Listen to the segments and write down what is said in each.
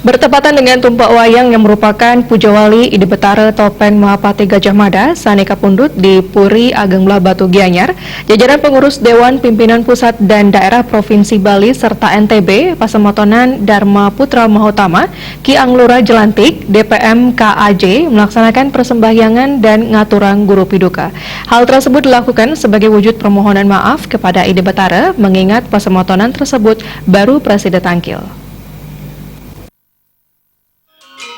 Bertepatan dengan tumpak wayang yang merupakan pujawali Ide Betara Topeng Mahapati Gajah Mada, Saneka Pundut di Puri Ageng Belah Batu Gianyar, jajaran pengurus Dewan Pimpinan Pusat dan Daerah Provinsi Bali serta NTB, Pasemotonan Dharma Putra Mahotama, Ki Anglura Jelantik, DPM KAJ melaksanakan persembahyangan dan ngaturang guru piduka. Hal tersebut dilakukan sebagai wujud permohonan maaf kepada Ide Betara mengingat pasemotonan tersebut baru Presiden Tangkil.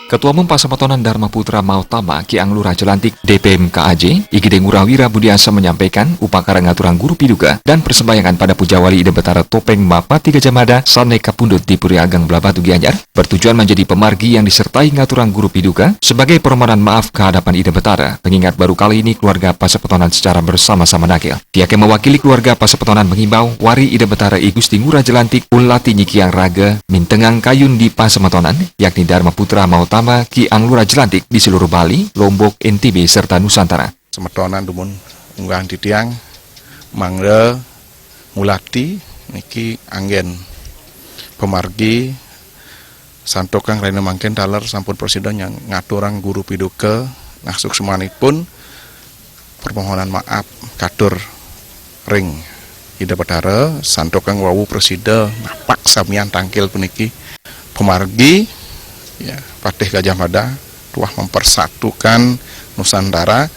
Ketua Umum Pasemotonan Dharma Putra Mahotama Ki Anglura Jelantik DPM KAJ Igede Ngurahwira Budiasa menyampaikan upakara ngaturan guru piduka dan persembahyangan pada pujawali Ide Betara Topeng Mahapati Gajah Mada Saneka Pundut di Puri Ageng Belah Batu Gianyar bertujuan menjadi pemargi yang disertai ngaturan guru piduka sebagai permohonan maaf ke hadapan Ide Betara mengingat baru kali ini keluarga Pasemotonan secara bersama-sama nakil. Pihak yang mewakili keluarga Pasemotonan mengimbau wari Ide Betara I Gusti Ngurah Jelantik ulati nyikiang raga mintengang kayun di Pasemotonan yakni Dharma Putra Mahotama Ki Anglura Jelantik di seluruh Bali, Lombok, NTB, serta Nusantara. Semetonan dumun unggang titiang mangre mulati niki anggen pemargi santokang rene mangken taler sampun presiden yang ngaturang guru piduka ngasuk semanipun permohonan maaf katur ring Ide Betara santokang wawu presiden napak samian tangkil puniki pemargi ya, Patih Gajah Mada tuah mempersatukan Nusantara.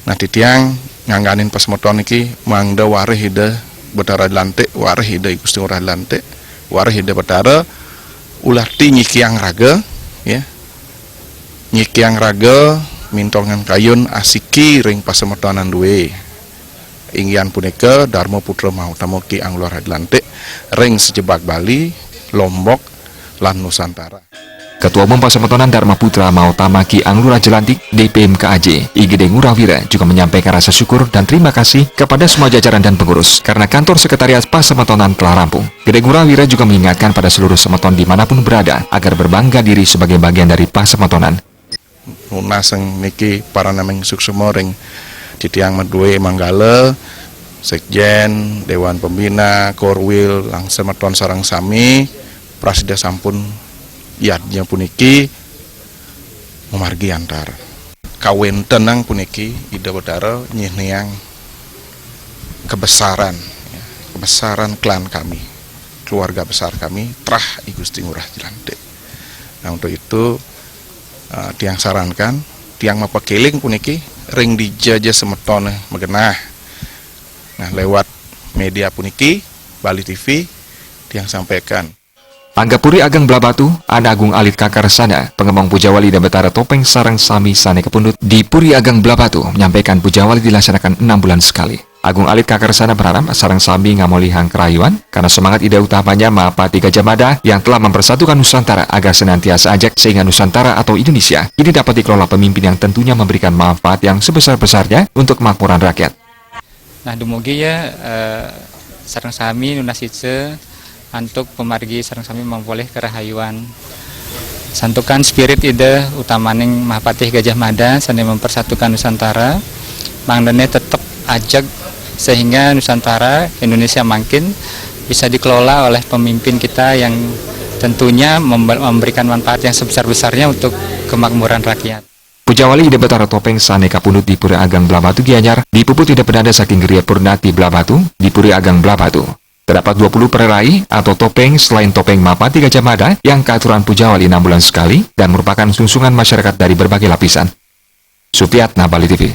Nah titiang ngangganin pasemoton iki mangda warih Ide Betara Jelantik, warih Ide Gusti Ngurah Jelantik, warih Ide Betara ulati nyikiang raga ya. Nyikiang raga mintongan kayun asiki ring pasemotonan duwe. Inggian punika Dharma Putra Mahotama Ki Anglura Jelantik ring sejebak Bali, Lombok lan Nusantara. Ketua Umum Pasemotonan Dharma Putra Mahotama Ki Anglura Jelantik DPM KAJ Igede Ngurahwira juga menyampaikan rasa syukur dan terima kasih kepada semua jajaran dan pengurus karena kantor sekretariat Pasemotonan telah rampung. Igede Ngurahwira juga mengingatkan pada seluruh semeton dimanapun berada agar berbangga diri sebagai bagian dari Pasemotonan. Nunaseng niki para nameng suksema ring titiang medue manggala Sekjen Dewan Pembina Korwil lang semeton sareng sami prasida sampun yadnya puniki memargi antar kawin tenang puniki Ide Betara nyihniang kebesaran ya, kebesaran klan kami, keluarga besar kami trah I Gusti Ngurah Jelantik. Nah untuk itu tiang sarankan tiang mapakeling puniki ring dijajah semeton megenah. Nah lewat media puniki Bali TV tiang sampaikan Angga Puri Ageng Belah Batu, Ana Agung Alit Kakarsana, pengembang pujawali Ide Betara Topeng Sarang Sami Saneka Pundut di Puri Ageng Belah Batu menyampaikan pujawali dilaksanakan 6 bulan sekali. Agung Alit Kakarsana berharap Sarang Sami ngamoli hang kerayuan karena semangat ide utamanya Mahapati Gajah Mada yang telah mempersatukan Nusantara agar senantiasa ajak sehingga Nusantara atau Indonesia ini dapat dikelola pemimpin yang tentunya memberikan manfaat yang sebesar-besarnya untuk kemakmuran rakyat. Nah dumugi ya Sarang Sami nunasice untuk pemargi sareng sami memboleh kerahayuan santukan spirit ide utamaning Mahapati Gajah Mada sane mempersatukan Nusantara mangdene tetap ajak sehingga Nusantara Indonesia makin bisa dikelola oleh pemimpin kita yang tentunya memberikan manfaat yang sebesar-besarnya untuk kemakmuran rakyat. Pujawali Ide Betara Topeng Saneka Pundut di Puri Ageng Belah Batu Gianyar dipuput Ide Pedanda saking Geria Purnati Belah Batu di Puri Ageng Belah Batu. Terdapat 20 pererai atau topeng selain topeng Mahapati Gajah Mada yang keaturan pujawali 6 bulan sekali dan merupakan sungsungan masyarakat dari berbagai lapisan. Supriyatna, Bali TV.